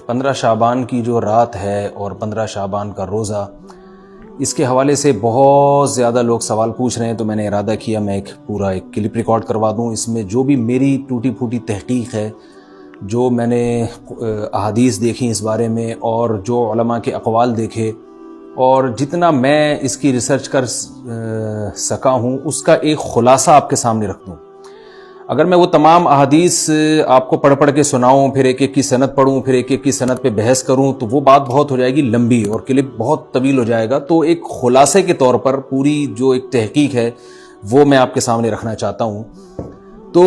15 شعبان کی جو رات ہے اور 15 شعبان کا روزہ، اس کے حوالے سے بہت زیادہ لوگ سوال پوچھ رہے ہیں، تو میں نے ارادہ کیا میں ایک کلپ ریکارڈ کروا دوں۔ اس میں جو بھی میری ٹوٹی پھوٹی تحقیق ہے، جو میں نے احادیث دیکھی اس بارے میں اور جو علماء کے اقوال دیکھے اور جتنا میں اس کی ریسرچ کر سکا ہوں، اس کا ایک خلاصہ آپ کے سامنے رکھ دوں۔ اگر میں وہ تمام احادیث آپ کو پڑھ کے سناؤں، پھر ایک ایک کی سند پڑھوں، پھر ایک ایک کی سند پہ بحث کروں، تو وہ بات بہت ہو جائے گی لمبی اور کلپ بہت طویل ہو جائے گا۔ تو ایک خلاصے کے طور پر پوری جو ایک تحقیق ہے وہ میں آپ کے سامنے رکھنا چاہتا ہوں۔ تو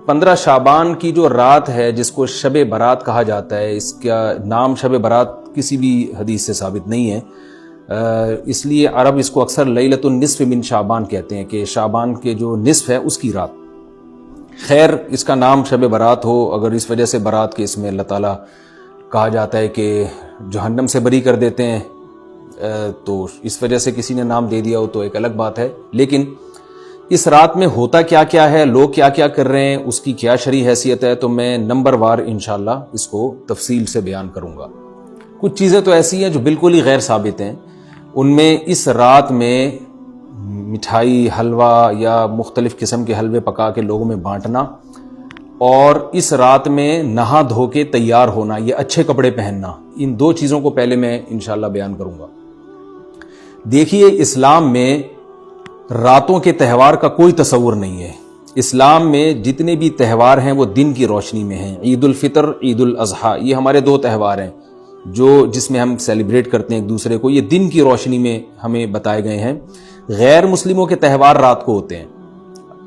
15 شعبان کی جو رات ہے، جس کو شب برات کہا جاتا ہے، اس کا نام شب برات کسی بھی حدیث سے ثابت نہیں ہے، اس لیے عرب اس کو اکثر لیلۃ النصف من شعبان کہتے ہیں کہ شعبان کے جو نصف ہے اس کی رات۔ خیر، اس کا نام شب برات ہو، اگر اس وجہ سے برات کے اس میں اللہ تعالیٰ کہا جاتا ہے کہ جہنم سے بری کر دیتے ہیں، تو اس وجہ سے کسی نے نام دے دیا ہو تو ایک الگ بات ہے۔ لیکن اس رات میں ہوتا کیا کیا ہے، لوگ کیا کیا کر رہے ہیں، اس کی کیا شرعی حیثیت ہے، تو میں نمبر وار انشاءاللہ اس کو تفصیل سے بیان کروں گا۔ کچھ چیزیں تو ایسی ہیں جو بالکل ہی غیر ثابت ہیں۔ ان میں اس رات میں مٹھائی، حلوہ یا مختلف قسم کے حلوے پکا کے لوگوں میں بانٹنا، اور اس رات میں نہا دھو کے تیار ہونا، یہ اچھے کپڑے پہننا، ان دو چیزوں کو پہلے میں انشاءاللہ بیان کروں گا۔ دیکھیے، اسلام میں راتوں کے تہوار کا کوئی تصور نہیں ہے۔ اسلام میں جتنے بھی تہوار ہیں وہ دن کی روشنی میں ہیں۔ عید الفطر، عید الاضحیٰ، یہ ہمارے دو تہوار ہیں جس میں ہم سیلیبریٹ کرتے ہیں ایک دوسرے کو، یہ دن کی روشنی میں ہمیں بتائے گئے ہیں۔ غیر مسلموں کے تہوار رات کو ہوتے ہیں،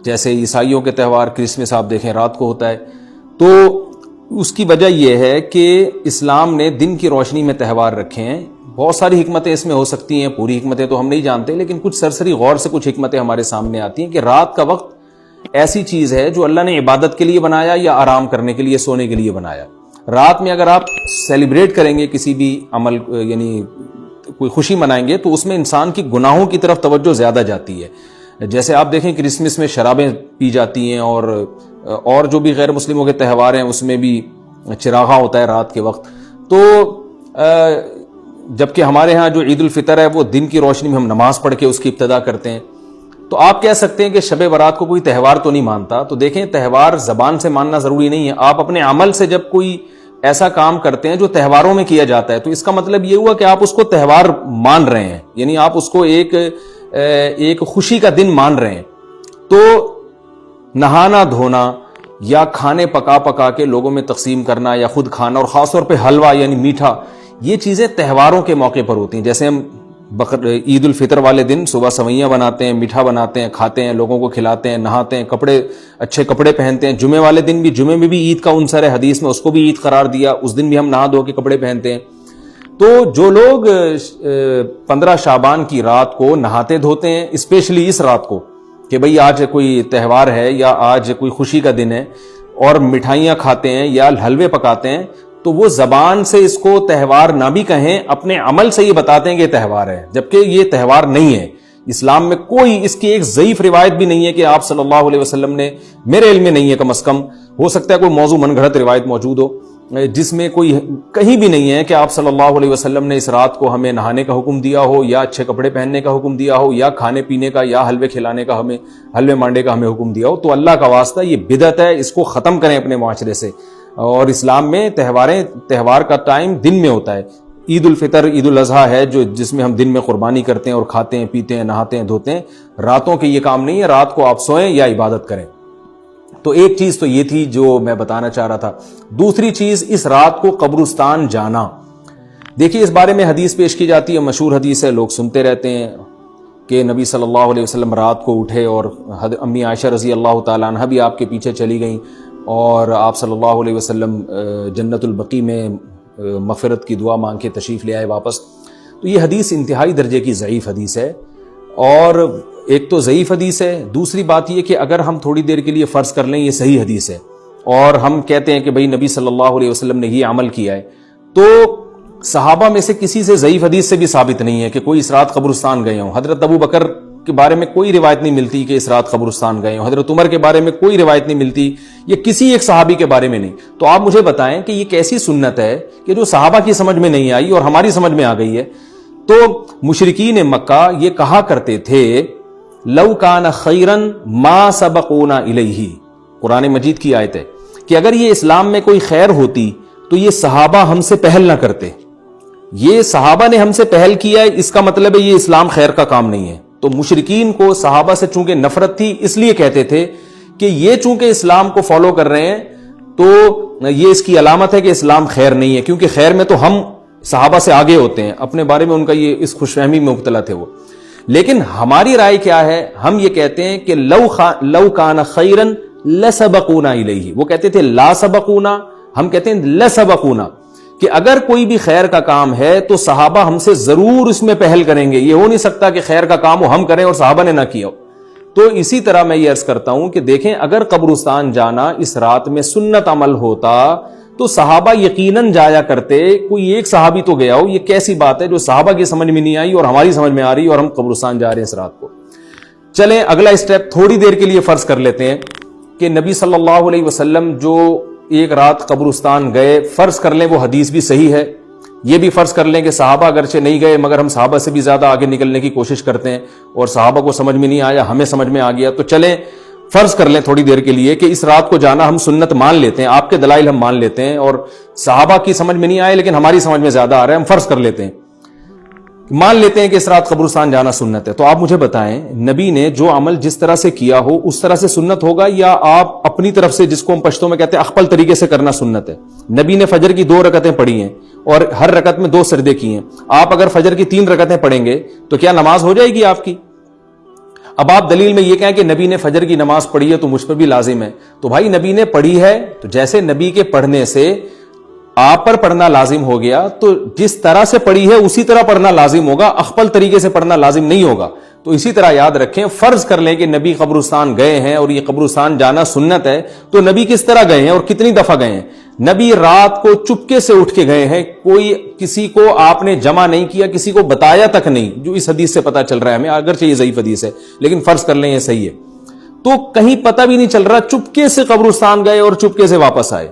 جیسے عیسائیوں کے تہوار کرسمس آپ دیکھیں رات کو ہوتا ہے۔ تو اس کی وجہ یہ ہے کہ اسلام نے دن کی روشنی میں تہوار رکھے ہیں۔ بہت ساری حکمتیں اس میں ہو سکتی ہیں، پوری حکمتیں تو ہم نہیں جانتے، لیکن کچھ سرسری غور سے کچھ حکمتیں ہمارے سامنے آتی ہیں کہ رات کا وقت ایسی چیز ہے جو اللہ نے عبادت کے لیے بنایا یا آرام کرنے کے لیے، سونے کے لیے بنایا۔ رات میں اگر آپ سیلیبریٹ کریں گے کسی بھی عمل، یعنی کوئی خوشی منائیں گے، تو اس میں انسان کی گناہوں کی طرف توجہ زیادہ جاتی ہے۔ جیسے آپ دیکھیں کرسمس میں شرابیں پی جاتی ہیں، اور جو بھی غیر مسلموں کے تہوار ہیں اس میں بھی چراغاں ہوتا ہے رات کے وقت۔ تو جبکہ ہمارے ہاں جو عید الفطر ہے وہ دن کی روشنی میں ہم نماز پڑھ کے اس کی ابتدا کرتے ہیں۔ تو آپ کہہ سکتے ہیں کہ شب برات کو کوئی تہوار تو نہیں مانتا۔ تو دیکھیں، تہوار زبان سے ماننا ضروری نہیں ہے، آپ اپنے عمل سے جب کوئی ایسا کام کرتے ہیں جو تہواروں میں کیا جاتا ہے، تو اس کا مطلب یہ ہوا کہ آپ اس کو تہوار مان رہے ہیں، یعنی آپ اس کو ایک خوشی کا دن مان رہے ہیں۔ تو نہانا دھونا یا کھانے پکا کے لوگوں میں تقسیم کرنا یا خود کھانا، اور خاص طور پہ حلوہ یعنی میٹھا، یہ چیزیں تہواروں کے موقع پر ہوتی ہیں۔ جیسے ہم عید الفطر والے دن صبح سوئیاں بناتے ہیں، میٹھا بناتے ہیں، کھاتے ہیں، لوگوں کو کھلاتے ہیں، نہاتے ہیں، اچھے کپڑے پہنتے ہیں۔ جمعے والے دن بھی، جمعے میں بھی عید کا عنصر ہے، حدیث میں اس کو بھی عید قرار دیا، اس دن بھی ہم نہا دھو کے کپڑے پہنتے ہیں۔ تو جو لوگ 15 شعبان کی رات کو نہاتے دھوتے ہیں، اسپیشلی اس رات کو کہ بھئی آج کوئی تہوار ہے یا آج کوئی خوشی کا دن ہے، اور مٹھائیاں کھاتے ہیں یا حلوے پکاتے ہیں، تو وہ زبان سے اس کو تہوار نہ بھی کہیں، اپنے عمل سے یہ بتاتے ہیں کہ یہ تہوار ہے، جبکہ یہ تہوار نہیں ہے۔ اسلام میں کوئی اس کی ایک ضعیف روایت بھی نہیں ہے کہ آپ صلی اللہ علیہ وسلم نے، میرے علم میں نہیں ہے، کم از کم ہو سکتا ہے کوئی موضوع من گھڑت روایت موجود ہو جس میں کوئی کہیں بھی نہیں ہے کہ آپ صلی اللہ علیہ وسلم نے اس رات کو ہمیں نہانے کا حکم دیا ہو، یا اچھے کپڑے پہننے کا حکم دیا ہو، یا کھانے پینے کا یا حلوے کھلانے کا، حلوے مانڈے کا ہمیں حکم دیا ہو۔ تو اللہ کا واسطہ یہ بدعت ہے، اس کو ختم کریں اپنے معاشرے سے۔ اور اسلام میں تہوار کا ٹائم دن میں ہوتا ہے۔ عید الفطر، عید الاضحیٰ ہے جس میں ہم دن میں قربانی کرتے ہیں اور کھاتے ہیں، پیتے ہیں، نہاتے ہیں، دھوتے ہیں۔ راتوں کے یہ کام نہیں ہے، رات کو آپ سوئیں یا عبادت کریں۔ تو ایک چیز تو یہ تھی جو میں بتانا چاہ رہا تھا۔ دوسری چیز، اس رات کو قبرستان جانا۔ دیکھیے، اس بارے میں حدیث پیش کی جاتی ہے، مشہور حدیث ہے، لوگ سنتے رہتے ہیں کہ نبی صلی اللہ علیہ وسلم رات کو اٹھے، اور امی عائشہ رضی اللہ تعالیٰ عنہ بھی آپ کے پیچھے چلی گئیں، اور آپ صلی اللہ علیہ وسلم جنت البقیع میں مغفرت کی دعا مانگ کے تشریف لے آئے واپس۔ تو یہ حدیث انتہائی درجے کی ضعیف حدیث ہے، اور ایک تو ضعیف حدیث ہے، دوسری بات یہ کہ اگر ہم تھوڑی دیر کے لیے فرض کر لیں یہ صحیح حدیث ہے، اور ہم کہتے ہیں کہ بھئی نبی صلی اللہ علیہ وسلم نے یہ عمل کیا ہے، تو صحابہ میں سے کسی سے ضعیف حدیث سے بھی ثابت نہیں ہے کہ کوئی اس رات قبرستان گئے ہوں۔ حضرت ابو بکر کے بارے میں کوئی روایت نہیں ملتی کہ اس رات قبرستان گئے ہوں، حضرت عمر کے بارے میں کوئی روایت نہیں ملتی، یا کسی ایک صحابی کے بارے میں نہیں. تو آپ مجھے بتائیں کہ یہ کیسی سنت ہے کہ جو صحابہ کی سمجھ میں نہیں آئی اور ہماری سمجھ میں آ گئی ہے. تو مشرکین مکہ یہ کہا کرتے تھے لو کان خیرن ما سبقونا الیہ، قرآن مجید کی آیت ہے کہ اگر یہ اسلام میں کوئی خیر ہوتی تو یہ صحابہ ہم سے پہل نہ کرتے. یہ صحابہ نے ہم سے پہل کیا ہے، اس کا مطلب ہے یہ اسلام خیر کا کام نہیں ہے. تو مشرکین کو صحابہ سے چونکہ نفرت تھی، اس لیے کہتے تھے کہ یہ چونکہ اسلام کو فالو کر رہے ہیں تو یہ اس کی علامت ہے کہ اسلام خیر نہیں ہے، کیونکہ خیر میں تو ہم صحابہ سے آگے ہوتے ہیں. اپنے بارے میں ان کا یہ اس خوش فہمی میں مبتلا تھے وہ. لیکن ہماری رائے کیا ہے؟ ہم یہ کہتے ہیں کہ لو کان خیرن لسبقونا الیہ. وہ کہتے تھے لا سبقونا، ہم کہتے ہیں لسبقونا، کہ اگر کوئی بھی خیر کا کام ہے تو صحابہ ہم سے ضرور اس میں پہل کریں گے. یہ ہو نہیں سکتا کہ خیر کا کام ہم کریں اور صحابہ نے نہ کیا ہو. تو اسی طرح میں یہ عرض کرتا ہوں کہ دیکھیں اگر قبرستان جانا اس رات میں سنت عمل ہوتا تو صحابہ یقیناً جایا کرتے. کوئی ایک صحابی تو گیا ہو. یہ کیسی بات ہے جو صحابہ کی سمجھ میں نہیں آئی اور ہماری سمجھ میں آ رہی اور ہم قبرستان جا رہے ہیں اس رات کو. چلیں اگلا اسٹیپ تھوڑی دیر کے لیے فرض کر لیتے ہیں کہ نبی صلی اللہ علیہ وسلم جو ایک رات قبرستان گئے، فرض کر لیں وہ حدیث بھی صحیح ہے. یہ بھی فرض کر لیں کہ صحابہ اگرچہ نہیں گئے مگر ہم صحابہ سے بھی زیادہ آگے نکلنے کی کوشش کرتے ہیں اور صحابہ کو سمجھ میں نہیں آیا، ہمیں سمجھ میں آ گیا. تو چلیں فرض کر لیں تھوڑی دیر کے لیے کہ اس رات کو جانا ہم سنت مان لیتے ہیں، آپ کے دلائل ہم مان لیتے ہیں اور صحابہ کی سمجھ میں نہیں آئے لیکن ہماری سمجھ میں زیادہ آ رہا ہے. ہم فرض کر لیتے ہیں، مان لیتے ہیں کہ اس رات قبرستان جانا سنت ہے. تو آپ مجھے بتائیں نبی نے جو عمل جس طرح سے کیا ہو اس طرح سے سنت ہوگا، یا آپ اپنی طرف سے جس کو ہم پشتوں میں کہتے ہیں اخپل طریقے سے کرنا سنت ہے؟ نبی نے فجر کی 2 رکعتیں پڑھی ہیں اور ہر رکعت میں 2 سجدے کیے ہیں. آپ اگر فجر کی 3 رکعتیں پڑھیں گے تو کیا نماز ہو جائے گی آپ کی؟ اب آپ دلیل میں یہ کہیں کہ نبی نے فجر کی نماز پڑھی ہے تو مجھ پر بھی لازم ہے. تو بھائی نبی نے پڑھی ہے تو جیسے نبی کے پڑھنے سے آپ پر پڑھنا لازم ہو گیا تو جس طرح سے پڑھی ہے اسی طرح پڑھنا لازم ہوگا، اخپل طریقے سے پڑھنا لازم نہیں ہوگا. تو اسی طرح یاد رکھیں، فرض کر لیں کہ نبی قبرستان گئے ہیں اور یہ قبرستان جانا سنت ہے، تو نبی کس طرح گئے ہیں اور کتنی دفعہ گئے ہیں؟ نبی رات کو چپکے سے اٹھ کے گئے ہیں، کوئی کسی کو آپ نے جمع نہیں کیا، کسی کو بتایا تک نہیں، جو اس حدیث سے پتا چل رہا ہے ہمیں، اگرچہ یہ ضعیف حدیث ہے لیکن فرض کر لیں یہ صحیح ہے. تو کہیں پتہ بھی نہیں چل رہا، چپکے سے قبرستان گئے اور چپکے سے واپس آئے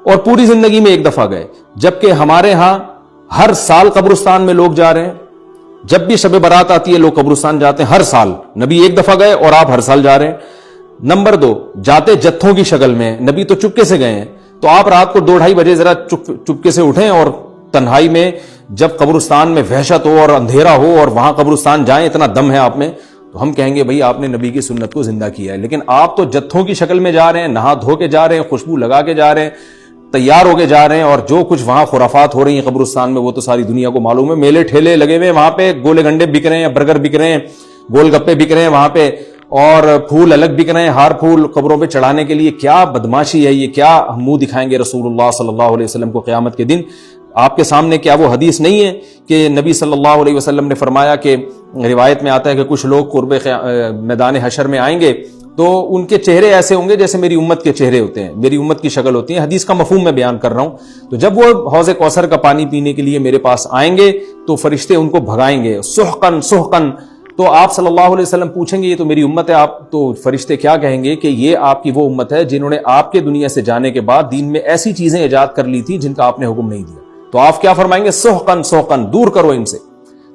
اور پوری زندگی میں ایک دفعہ گئے. جبکہ ہمارے ہاں ہر سال قبرستان میں لوگ جا رہے ہیں، جب بھی شب برات آتی ہے لوگ قبرستان جاتے ہیں ہر سال. نبی ایک دفعہ گئے اور آپ ہر سال جا رہے ہیں. نمبر 2، جاتے جتھوں کی شکل میں، نبی تو چپکے سے گئے ہیں. تو آپ رات کو 2-2:30 بجے ذرا چپکے سے اٹھیں اور تنہائی میں جب قبرستان میں وحشت ہو اور اندھیرا ہو اور وہاں قبرستان جائیں، اتنا دم ہے آپ میں، تو ہم کہیں گے بھئی آپ نے نبی کی سنت کو زندہ کیا ہے. لیکن آپ تو جتھوں کی شکل میں جا رہے ہیں، نہا دھو کے جا رہے ہیں، خوشبو لگا کے جا رہے ہیں، تیار ہو کے جا رہے ہیں، اور جو کچھ وہاں خرافات ہو رہی ہیں قبرستان میں وہ تو ساری دنیا کو معلوم ہے. میلے ٹھیلے لگے ہوئے، وہاں پہ گولے گنڈے بک رہے ہیں، برگر بک رہے ہیں، گول گپے بک رہے ہیں وہاں پہ، اور پھول الگ بک رہے ہیں، ہار پھول قبروں پہ چڑھانے کے لیے. کیا بدماشی ہے یہ! کیا ہم منہ دکھائیں گے رسول اللہ صلی اللہ علیہ وسلم کو قیامت کے دن؟ آپ کے سامنے کیا وہ حدیث نہیں ہے کہ نبی صلی اللہ علیہ وسلم نے فرمایا کہ روایت میں آتا ہے کہ کچھ لوگ قرب میدان حشر میں آئیں گے تو ان کے چہرے ایسے ہوں گے جیسے میری امت کے چہرے ہوتے ہیں، میری امت کی شکل ہوتی ہے. حدیث کا مفہوم میں بیان کر رہا ہوں. تو جب وہ حوض کوثر کا پانی پینے کے لیے میرے پاس آئیں گے تو فرشتے ان کو بھگائیں گے، سحقن سحقن. تو آپ صلی اللہ علیہ وسلم پوچھیں گے یہ تو میری امت ہے، آپ تو فرشتے کیا کہیں گے کہ یہ آپ کی وہ امت ہے جنہوں نے آپ کے دنیا سے جانے کے بعد دین میں ایسی چیزیں ایجاد کر لی تھی جن کا آپ نے حکم نہیں دیا. تو آپ کیا فرمائیں گے؟ سحقن سحقن، دور کرو ان سے.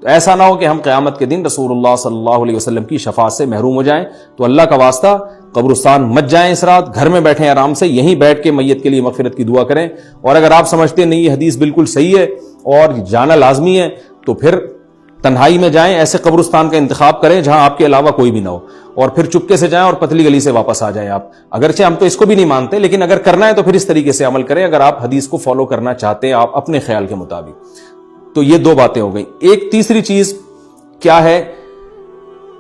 تو ایسا نہ ہو کہ ہم قیامت کے دن رسول اللہ صلی اللہ علیہ وسلم کی شفاعت سے محروم ہو جائیں. تو اللہ کا واسطہ قبرستان مت جائیں اس رات، گھر میں بیٹھیں آرام سے، یہیں بیٹھ کے میت کے لیے مغفرت کی دعا کریں. اور اگر آپ سمجھتے نہیں یہ حدیث بالکل صحیح ہے اور جانا لازمی ہے تو پھر تنہائی میں جائیں، ایسے قبرستان کا انتخاب کریں جہاں آپ کے علاوہ کوئی بھی نہ ہو، اور پھر چپکے سے جائیں اور پتلی گلی سے واپس آ جائیں آپ. اگرچہ ہم تو اس کو بھی نہیں مانتے لیکن اگر کرنا ہے تو پھر اس طریقے سے عمل کریں اگر آپ حدیث کو فالو کرنا چاہتے ہیں آپ اپنے خیال کے مطابق. تو یہ 2 باتیں ہو گئیں. ایک تیسری چیز کیا ہے؟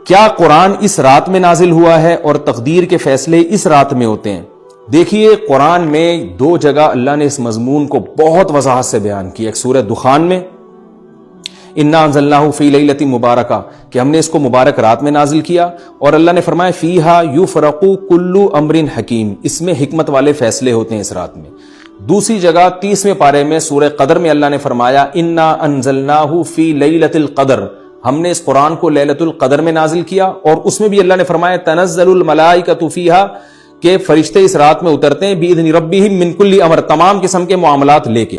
کیا قرآن اس رات میں نازل ہوا ہے اور تقدیر کے فیصلے اس رات میں ہوتے ہیں؟ دیکھیے قرآن میں 2 جگہ اللہ نے اس مضمون کو بہت وضاحت سے بیان کیا. ایک سورہ دخان میں انا انزلناہ فی لیلۃ مبارکہ کہ ہم نے اس کو مبارک رات میں نازل کیا، اور اللہ نے فرمایا فیہا یفرق کل امر حکیم، اس میں حکمت والے فیصلے ہوتے ہیں اس رات میں. دوسری جگہ 30ویں پارے میں سورہ قدر میں اللہ نے فرمایا انا انزلناہ فی لیلۃ القدر، ہم نے اس قرآن کو لیلۃ القدر میں نازل کیا، اور اس میں بھی اللہ نے فرمایا تنزل الملائکۃ فیہا کہ فرشتے اس رات میں اترتے ہیں بِإِذْنِ ربہم من کل امر، تمام قسم کے معاملات لے کے.